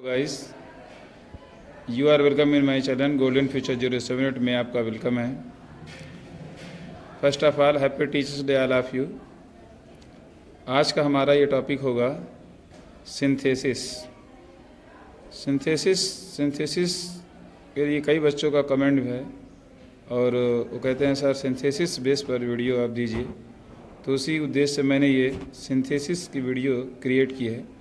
Guys, you are welcome in my channel golden future 07 में आपका welcome है। First of all happy teachers day all of you. आज का हमारा ये टॉपिक होगा सिंथेसिस। सिंथेसिस के लिए कई बच्चों का कमेंट भी है और वो कहते हैं सर सिंथेसिस बेस पर वीडियो आप दीजिए, तो उसी उद्देश्य से मैंने ये सिंथेसिस की वीडियो क्रिएट की है।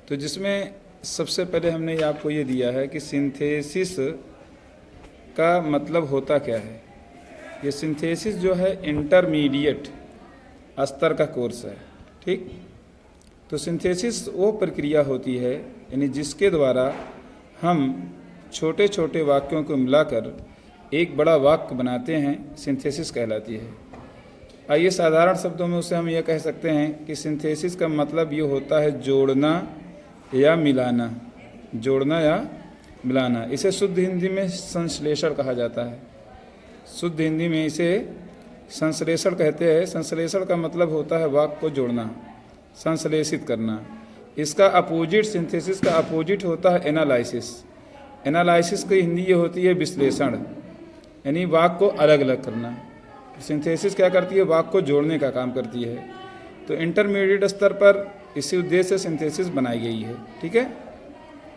तो जिसमें सबसे पहले हमने आपको ये दिया है कि सिंथेसिस का मतलब होता क्या है। ये सिंथेसिस जो है इंटरमीडिएट स्तर का कोर्स है, ठीक। तो सिंथेसिस वो प्रक्रिया होती है यानी जिसके द्वारा हम छोटे छोटे वाक्यों को मिलाकर एक बड़ा वाक्य बनाते हैं, सिंथेसिस कहलाती है। आइए साधारण शब्दों में उसे हम यह कह सकते हैं कि सिंथेसिस का मतलब ये होता है जोड़ना या मिलाना, जोड़ना या मिलाना। इसे शुद्ध हिंदी में संश्लेषण कहा जाता है। शुद्ध हिंदी में इसे संश्लेषण कहते हैं। संश्लेषण का मतलब होता है वाक्य को जोड़ना, संश्लेषित करना। इसका अपोजिट, सिंथेसिस का अपोजिट होता है एनालिसिस। एनालिसिस की हिंदी ये होती है विश्लेषण, यानी वाक्य को अलग अलग करना। सिंथेसिस क्या करती है, वाक्य को जोड़ने का काम करती है। तो इंटरमीडिएट स्तर पर इसी उद्देश्य से सिंथेसिस बनाई गई है, ठीक है।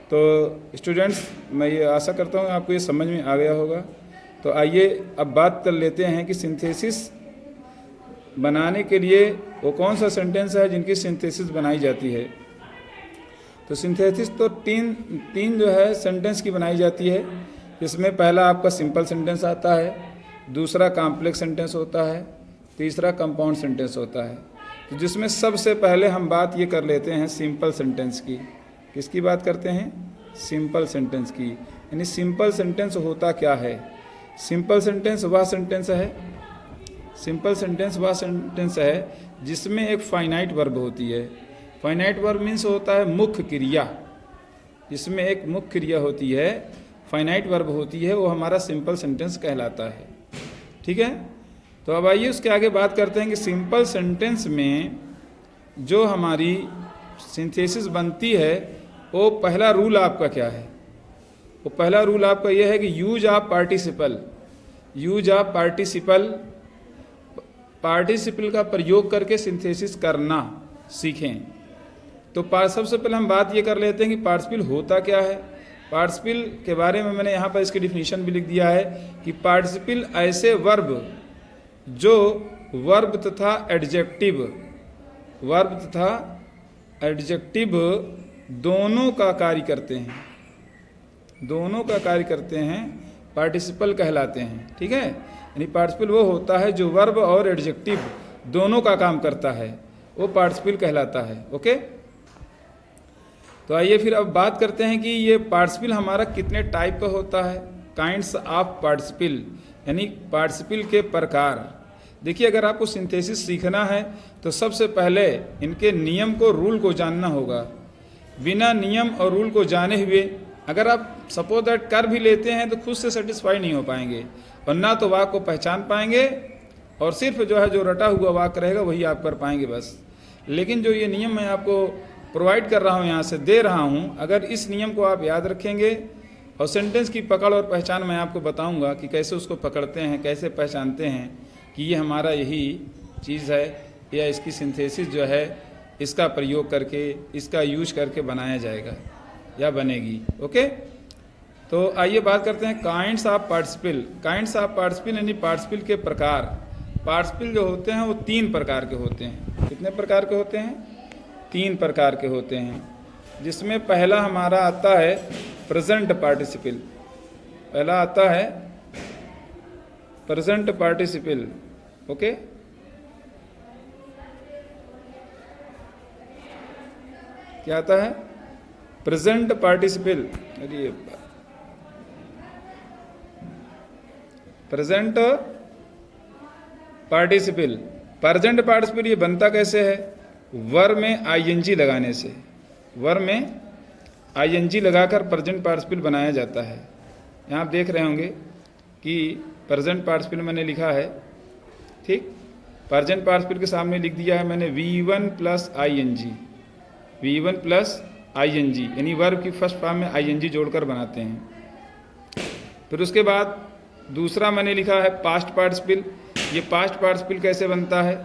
तो स्टूडेंट्स, मैं ये आशा करता हूँ आपको ये समझ में आ गया होगा। तो आइए अब बात कर लेते हैं कि सिंथेसिस बनाने के लिए वो कौन सा सेंटेंस है जिनकी सिंथेसिस बनाई जाती है। तो सिंथेसिस तो तीन जो है सेंटेंस की बनाई जाती है, जिसमें पहला आपका सिंपल सेंटेंस आता है, दूसरा कॉम्प्लेक्स सेंटेंस होता है, तीसरा कंपाउंड सेंटेंस होता है। तो जिसमें सबसे पहले हम बात ये कर लेते हैं सिंपल सेंटेंस की। किसकी बात करते हैं? सिंपल सेंटेंस की। यानी सिंपल सेंटेंस होता क्या है? सिंपल सेंटेंस वह सेंटेंस है, सिंपल सेंटेंस वह सेंटेंस है जिसमें एक फाइनाइट वर्ब होती है। फाइनाइट वर्ब मीन्स होता है मुख्य क्रिया। जिसमें एक मुख्य क्रिया होती है, फाइनाइट वर्ब होती है, वो हमारा सिंपल सेंटेंस कहलाता है, ठीक है। तो अब आइए उसके आगे बात करते हैं कि सिंपल सेंटेंस में जो हमारी सिंथेसिस बनती है वो पहला रूल आपका क्या है? वो पहला रूल आपका यह है कि use of participle. Use of participle, participle का प्रयोग करके सिंथेसिस करना सीखें। तो सबसे पहले हम बात ये कर लेते हैं कि पार्टिसिपल होता क्या है। पार्टिसिपल के बारे में मैंने यहाँ पर इसकी डिफिनीशन भी लिख दिया है कि पार्टिसिपल ऐसे वर्ब जो वर्ब तथा एडजेक्टिव दोनों का कार्य करते हैं, दोनों का कार्य करते हैं, पार्टिसिपल कहलाते हैं, ठीक है। यानी पार्टिसिपल वो होता है जो वर्ब और एडजेक्टिव दोनों का काम करता है, वो पार्टिसिपल कहलाता है, ओके। तो आइए फिर अब बात करते हैं कि ये पार्टिसिपल हमारा कितने टाइप का होता है। काइंड्स ऑफ पार्टिसिपल, यानी पार्टिसिपल के प्रकार। देखिए, अगर आपको सिंथेसिस सीखना है तो सबसे पहले इनके नियम को, रूल को जानना होगा। बिना नियम और रूल को जाने हुए अगर आप सपोज दैट कर भी लेते हैं तो खुद से सेटिस्फाई नहीं हो पाएंगे, और ना तो वाक्य को पहचान पाएंगे, और सिर्फ जो है जो रटा हुआ वाक्य रहेगा वही आप कर पाएंगे बस। लेकिन जो ये नियम मैं आपको प्रोवाइड कर रहा हूँ, यहाँ से दे रहा हूँ, अगर इस नियम को आप याद रखेंगे और सेंटेंस की पकड़ और पहचान मैं आपको बताऊँगा कि कैसे उसको पकड़ते हैं, कैसे पहचानते हैं कि ये हमारा यही चीज़ है, या इसकी सिंथेसिस जो है इसका प्रयोग करके, इसका यूज करके बनाया जाएगा या बनेगी, ओके। तो आइए बात करते हैं kinds of participle. Kinds of participle यानी पार्टिसिपल के प्रकार। पार्टिसिपल जो होते हैं वो 3 प्रकार के होते हैं। कितने प्रकार के होते हैं? 3 प्रकार के होते हैं, जिसमें पहला हमारा आता है प्रेजेंट पार्टिसिपल। पहला आता है प्रेजेंट पार्टिसिपल, ओके। क्या आता है? Present participle. अरे प्रेजेंट पार्टिसिपल। प्रेजेंट पार्टिसिपल ये बनता कैसे है? वर्ब में आईएनजी लगाने से। वर्ब में आईएनजी लगाकर प्रेजेंट पार्टिसिपल बनाया जाता है। यहाँ आप देख रहे होंगे कि प्रेजेंट पार्टिसिपल मैंने लिखा है, ठीक। प्रेजेंट पार्टिसिपल के सामने लिख दिया है मैंने V1 plus ING, V1 plus ING, यानी वर्ब की फर्स्ट फॉर्म में आईएनजी जोड़कर बनाते हैं। फिर उसके बाद दूसरा मैंने लिखा है पास्ट पार्टिसिपल। ये पास्ट पार्टिसिपल कैसे बनता है?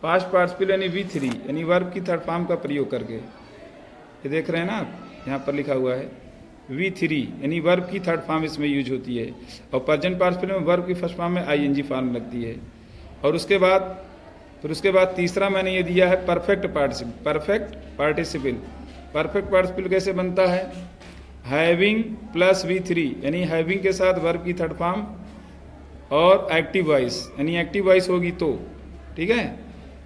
पास्ट पार्टिसिपल यानी V3 यानी वर्ब की थर्ड फॉर्म का प्रयोग करके। ये देख रहे हैं ना आप, यहाँ पर लिखा हुआ है V3 यानी वर्ब की थर्ड फॉर्म इसमें यूज होती है, और प्रेजेंट पार्टिसिपल में वर्ब की फर्स्ट फॉर्म में आईएनजी फॉर्म लगती है। और उसके बाद तीसरा मैंने ये दिया है परफेक्ट पार्टिसिपल। परफेक्ट पार्टिसिपल कैसे बनता है? हैविंग प्लस V3 यानी हैविंग के साथ वर्ब की थर्ड फॉर्म और एक्टिव वॉइस यानी एक्टिव वॉइस होगी तो, ठीक है,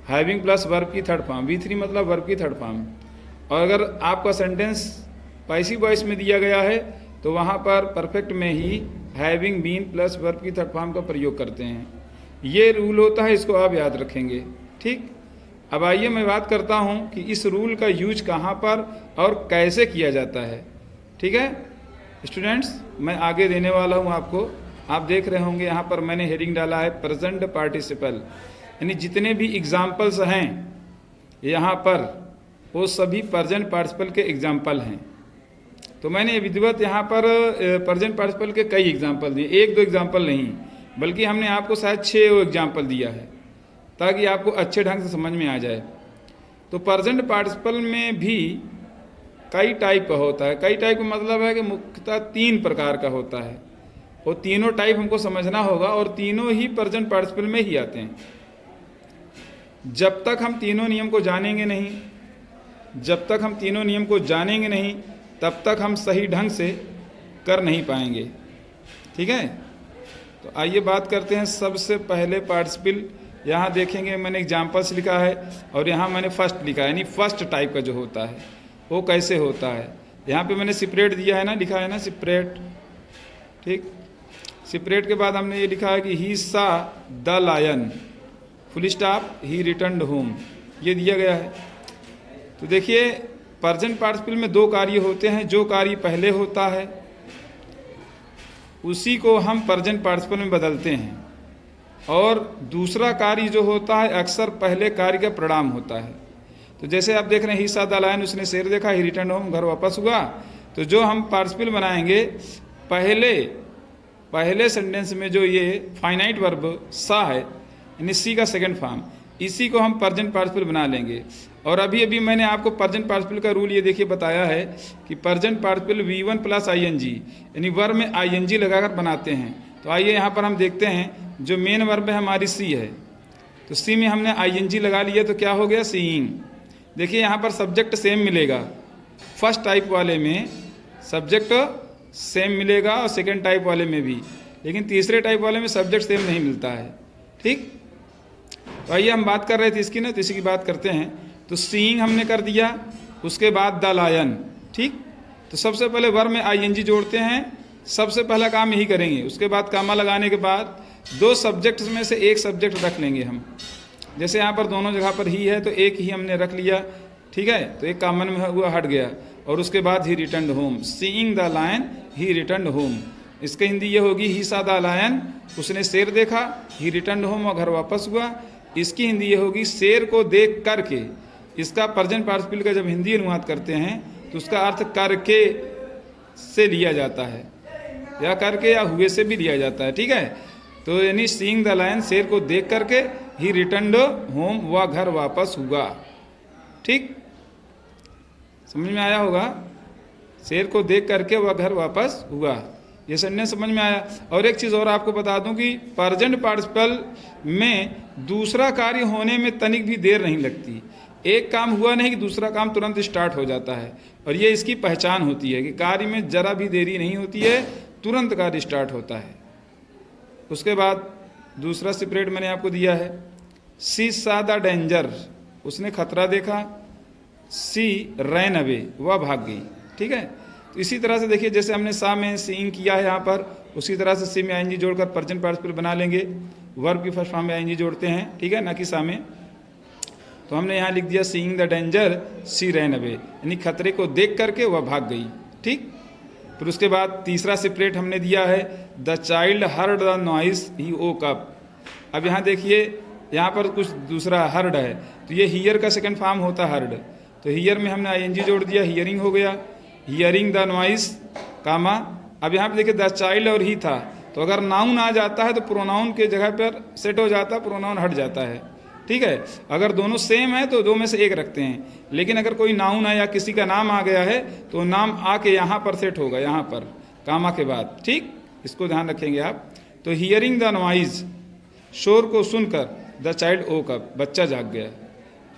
हैविंग प्लस वर्ब की थर्ड फॉर्म, V3 मतलब वर्ब की थर्ड फॉर्म। और अगर आपका सेंटेंस पैसिव वॉइस में दिया गया है तो वहाँ पर परफेक्ट में ही हैविंग बीन प्लस वर्ब की थर्ड फॉर्म का प्रयोग करते हैं। ये रूल होता है, इसको आप याद रखेंगे, ठीक। अब आइए मैं बात करता हूँ कि इस रूल का यूज कहाँ पर और कैसे किया जाता है, ठीक है स्टूडेंट्स। मैं आगे देने वाला हूँ आपको। आप देख रहे होंगे यहाँ पर मैंने हेडिंग डाला है प्रेजेंट पार्टिसिपल, यानी जितने भी एग्जाम्पल्स हैं यहाँ पर वो सभी प्रेजेंट पार्टिसिपल के एग्जाम्पल हैं। तो मैंने विधिवत यहाँ पर प्रेजेंट पार्टिसिपल के कई एग्जाम्पल दिए, एक दो एग्जाम्पल नहीं, बल्कि हमने आपको शायद 6 एग्जाम्पल दिया है ताकि आपको अच्छे ढंग से समझ में आ जाए। तो प्रेजेंट पार्टिसिपल में भी कई टाइप का होता है। कई टाइप का मतलब है कि मुख्यतः 3 प्रकार का होता है, और तीनों टाइप हमको समझना होगा, और तीनों ही प्रेजेंट पार्टिसिपल में ही आते हैं। जब तक हम तीनों नियम को जानेंगे नहीं, तब तक हम सही ढंग से कर नहीं पाएंगे, ठीक है। तो आइए बात करते हैं सबसे पहले पार्टिसिपल। यहाँ देखेंगे मैंने एग्जाम्पल्स लिखा है, और यहाँ मैंने फर्स्ट लिखा है, यानी फर्स्ट टाइप का जो होता है वो कैसे होता है। यहाँ पे मैंने सेपरेट दिया है ना, लिखा है ना सेपरेट, ठीक। सेपरेट के बाद हमने ये लिखा है कि he saw the lion full stop he returned home, ये दिया गया है। तो देखिए प्रेजेंट पार्टिसिपल में 2 कार्य होते हैं। जो कार्य पहले होता है उसी को हम प्रेजेंट पार्टिसिपल में बदलते हैं, और दूसरा कार्य जो होता है अक्सर पहले कार्य का परिणाम होता है। तो जैसे आप देख रहे हैं ही सा द लायन, उसने शेर देखा, ही रिटर्न होम, घर वापस हुआ। तो जो हम पार्टिसिपल बनाएंगे पहले सेंटेंस में जो ये फाइनाइट वर्ब सा है, यानी सी का सेकंड फॉर्म, इसी को हम प्रेजेंट पार्टिसिपल बना लेंगे। और अभी मैंने आपको प्रेजेंट पार्टिसिपल का रूल ये देखिए बताया है कि present participle V1 plus ING यानी वर्ब में आईएनजी लगाकर बनाते हैं। तो आइए यहाँ पर हम देखते हैं, जो मेन वर्ब है हमारी सी है, तो सी में हमने आईएनजी लगा लिया, तो क्या हो गया सीइंग। देखिए यहाँ पर सब्जेक्ट सेम मिलेगा, फर्स्ट टाइप वाले में सब्जेक्ट सेम मिलेगा और सेकेंड टाइप वाले में भी, लेकिन तीसरे टाइप वाले में सब्जेक्ट सेम नहीं मिलता है, ठीक। तो आइए हम बात कर रहे थे इसकी ना, तो इसी की बात करते हैं। तो सीइंग हमने कर दिया, उसके बाद द लायन, ठीक। तो सबसे पहले वर्ब में आईएनजी जोड़ते हैं, सबसे पहला काम यही करेंगे। उसके बाद कामा लगाने के बाद 2 सब्जेक्ट्स में से एक सब्जेक्ट रख लेंगे हम। जैसे यहाँ पर दोनों जगह पर ही है तो एक ही हमने रख लिया, ठीक है। तो एक कॉमन में हुआ हट गया, और उसके बाद ही return home, seeing the lion he return home. इसकी हिंदी ये होगी ही सा द लायन, उसने शेर देखा, ही रिटर्न होम, और घर वापस हुआ। इसकी हिंदी ये होगी शेर को देख करके। इसका प्रेजेंट पार्टिसिपल का जब हिंदी अनुवाद करते हैं तो उसका अर्थ करके से लिया जाता है, या करके या हुए से भी लिया जाता है, ठीक है। तो यानी सीइंग द लायन, शेर को देख करके, ही रिटर्न्ड होम, वह घर वापस हुआ, ठीक। समझ में आया होगा, शेर को देख करके वह घर वापस हुआ, ये सेंटेंस समझ में आया। और एक चीज़ और आपको बता दूं कि प्रेजेंट पार्टिसिपल में दूसरा कार्य होने में तनिक भी देर नहीं लगती। एक काम हुआ नहीं कि दूसरा काम तुरंत स्टार्ट हो जाता है, और ये इसकी पहचान होती है कि कार्य में जरा भी देरी नहीं होती है, तुरंत कार्य स्टार्ट होता है। उसके बाद दूसरा सेपरेट मैंने आपको दिया है, सी सा द डेंजर, उसने खतरा देखा, सी रैन अवे, वह भाग गई, ठीक है। तो इसी तरह से देखिए, जैसे हमने सा में सीइंग किया है यहाँ पर, उसी तरह से सी में आईएनजी जोड़कर प्रेजेंट पार्टिसिपल बना लेंगे। वर्ब की फर्स्ट फॉर्म में आईएनजी जोड़ते हैं, ठीक है, ना कि सा में। तो हमने यहाँ लिख दिया seeing the danger she ran away, यानी खतरे को देख करके वह भाग गई, ठीक। फिर उसके बाद तीसरा सेपरेट हमने दिया है, the child heard the noise he woke up. अब यहाँ देखिए, यहाँ पर कुछ दूसरा हर्ड है, तो ये हियर का सेकंड फॉर्म होता है हर्ड। तो हियर में हमने आईएनजी जोड़ दिया, हियरिंग हो गया, हियरिंग द नॉइस कामा। अब यहाँ पे देखिए द चाइल्ड और ही था, तो अगर नाउन आ जाता है तो प्रोनाउन के जगह पर सेट हो जाता है, प्रोनाउन हट जाता है, ठीक है। अगर दोनों सेम है तो दो में से एक रखते हैं, लेकिन अगर कोई नाउन है या किसी का नाम आ गया है तो नाम आके यहाँ पर सेट होगा, यहाँ पर कामा के बाद, ठीक, इसको ध्यान रखेंगे आप। तो हियरिंग द नॉइज, शोर को सुनकर, द चाइल्ड वोक अप, बच्चा जाग गया।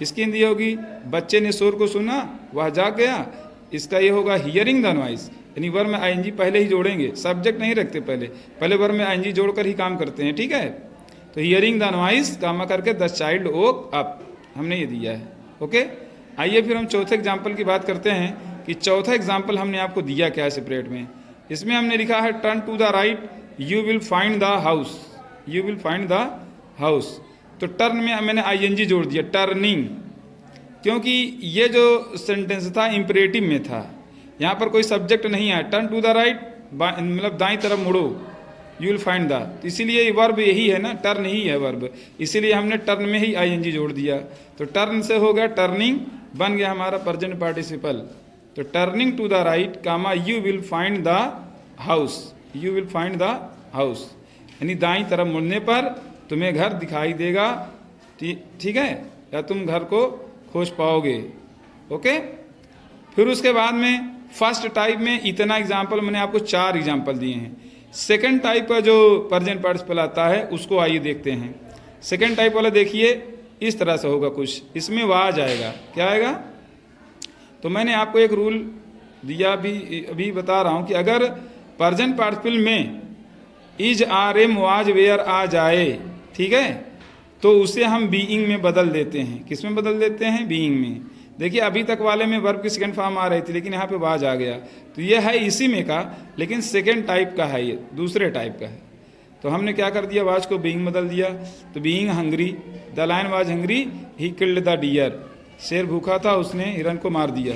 इसकी हिंदी होगी बच्चे ने शोर को सुना वह जाग गया। इसका ये होगा हियरिंग द नॉइज, यानी वर्ब में आईएनजी पहले ही जोड़ेंगे, सब्जेक्ट नहीं रखते, पहले वर्ब में आईएनजी जोड़कर ही काम करते हैं, ठीक है। तो हियरिंग द नॉइज कामा करके द चाइल्ड वोक अप, हमने ये दिया है, ओके। आइए फिर हम चौथे एग्जाम्पल की बात करते हैं कि चौथा एग्जाम्पल हमने आपको दिया क्या है सेपरेट में। इसमें हमने लिखा है turn to the right you will find the house, you will find the house. तो टर्न में मैंने आईएनजी जोड़ दिया, टर्निंग, क्योंकि ये जो सेंटेंस था इंपरेटिव में था, यहाँ पर कोई सब्जेक्ट नहीं है। टर्न टू द राइट मतलब दाईं तरफ मुड़ो, यू विल फाइंड द, तो इसीलिए वर्ब यही है ना, टर्न ही है वर्ब, इसीलिए हमने टर्न में ही आईएनजी जोड़ दिया। तो टर्न से हो गया टर्निंग, बन गया हमारा प्रेजेंट पार्टिसिपल। तो turning to the right comma you will find the house, you will find the house, यानी दाईं तरफ मुड़ने पर तुम्हें घर दिखाई देगा, ठीक है, या तुम घर को खोज पाओगे, ओके। फिर उसके बाद में फर्स्ट टाइप में इतना एग्जाम्पल मैंने आपको 4 एग्जाम्पल दिए हैं। सेकंड टाइप का जो प्रेजेंट पार्टिसिपल आता है उसको आइए देखते हैं। सेकंड टाइप वाला देखिए इस तरह से होगा कुछ, इसमें वाज आएगा, क्या आएगा। तो मैंने आपको एक रूल दिया, अभी बता रहा हूँ कि अगर प्रेजेंट पार्टिसिपल में is are am was were आ जाए, ठीक है, तो उसे हम बीइंग में बदल देते हैं। किस में बदल देते हैं? बीइंग में। देखिए अभी तक वाले में वर्ब की सेकंड फॉर्म आ रही थी, लेकिन यहाँ पे वाज आ गया, तो ये है इसी में का, लेकिन सेकंड टाइप का है, ये दूसरे टाइप का है। तो हमने क्या कर दिया, वाज को बीइंग बदल दिया। तो being hungry, the lion was hungry, he killed the deer, शेर भूखा था उसने हिरन को मार दिया।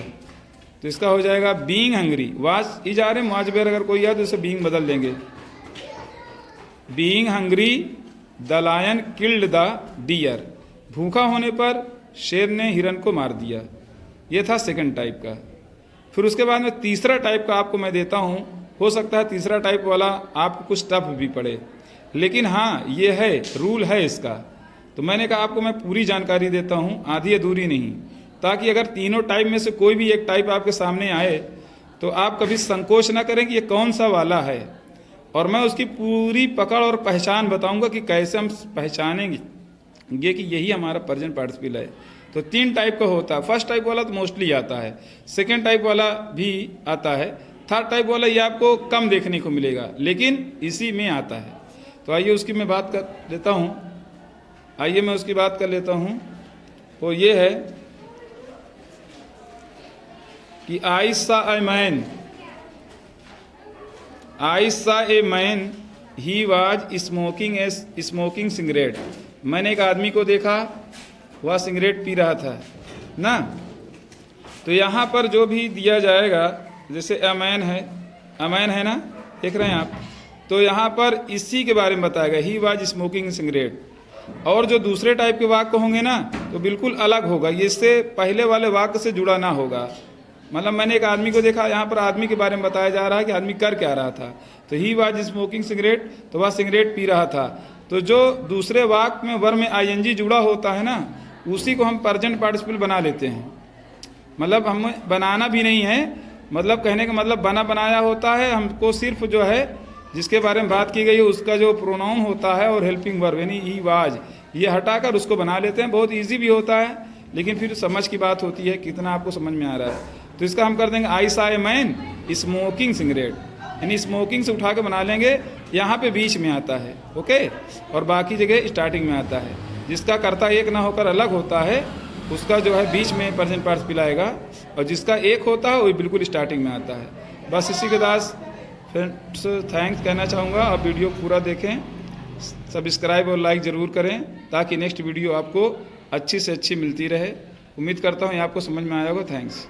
तो इसका हो जाएगा being hungry, was is are am was were अगर कोई है तो इसे बीइंग बदल देंगे। Being hungry the lion killed the deer, भूखा होने पर शेर ने हिरन को मार दिया। ये था सेकंड टाइप का। फिर उसके बाद में तीसरा टाइप का आपको मैं देता हूँ, हो सकता है तीसरा टाइप वाला आपको कुछ टफ भी पड़े, लेकिन हाँ ये है, रूल है इसका। तो मैंने कहा आपको मैं पूरी जानकारी देता हूँ, आधी अधूरी नहीं, ताकि अगर तीनों टाइप में से कोई भी एक टाइप आपके सामने आए तो आप कभी संकोच ना करें कि ये कौन सा वाला है, और मैं उसकी पूरी पकड़ और पहचान बताऊंगा कि कैसे हम पहचानेंगे ये कि यही हमारा प्रेजेंट पार्टिसिपल है। तो 3 टाइप का होता है। फर्स्ट टाइप वाला तो मोस्टली आता है, सेकेंड टाइप वाला भी आता है, थर्ड टाइप वाला ये आपको कम देखने को मिलेगा, लेकिन इसी में आता है। तो आइए उसकी मैं बात कर लेता हूँ, आइए मैं उसकी बात कर लेता हूँ। वो ये है कि आई सा ए मैन, आई सा a man he was smoking cigarette, मैंने एक आदमी को देखा वह सिगरेट पी रहा था ना। तो यहाँ पर जो भी दिया जाएगा, जैसे अ मैन है ना, देख रहे हैं आप, तो यहाँ पर इसी के बारे में बताएगा, ही वाज स्मोकिंग सिगरेट। और जो दूसरे टाइप के वाक्य होंगे ना तो बिल्कुल अलग होगा, ये इससे पहले वाले वाक्य से जुड़ा ना होगा। मतलब मैंने एक आदमी को देखा, यहाँ पर आदमी के बारे में बताया जा रहा है कि आदमी कर क्या रहा था। तो ही वाज स्मोकिंग सिगरेट, तो वह सिगरेट पी रहा था। तो जो दूसरे वाक्य में वर्ब में आईएनजी जुड़ा होता है ना, उसी को हम प्रेजेंट पार्टिसिपल बना लेते हैं। मतलब हमें बनाना भी नहीं है, मतलब कहने का मतलब बना बनाया होता है। हमको सिर्फ जो है जिसके बारे में बात की गई है उसका जो प्रोनाउन होता है और हेल्पिंग वर्ब यानी ही वाज, ये हटाकर उसको बना लेते हैं। बहुत ईजी भी होता है, लेकिन फिर समझ की बात होती है कितना आपको समझ में आ रहा है। तो इसका हम कर देंगे आई सा ए मैन स्मोकिंग सिगरेट, यानी स्मोकिंग से उठा के बना लेंगे, यहाँ पे बीच में आता है, ओके, और बाकी जगह स्टार्टिंग में आता है। जिसका कर्ता एक ना होकर अलग होता है उसका जो है बीच में प्रेजेंट पार्टिसिपल आएगा, और जिसका एक होता है वो बिल्कुल स्टार्टिंग में आता है। बस इसी के साथ फ्रेंड्स थैंक्स कहना चाहूँगा। आप वीडियो पूरा देखें, सब्सक्राइब और लाइक ज़रूर करें, ताकि नेक्स्ट वीडियो आपको अच्छी से अच्छी मिलती रहे। उम्मीद करता हूँ ये आपको समझ में आया होगा। थैंक्स।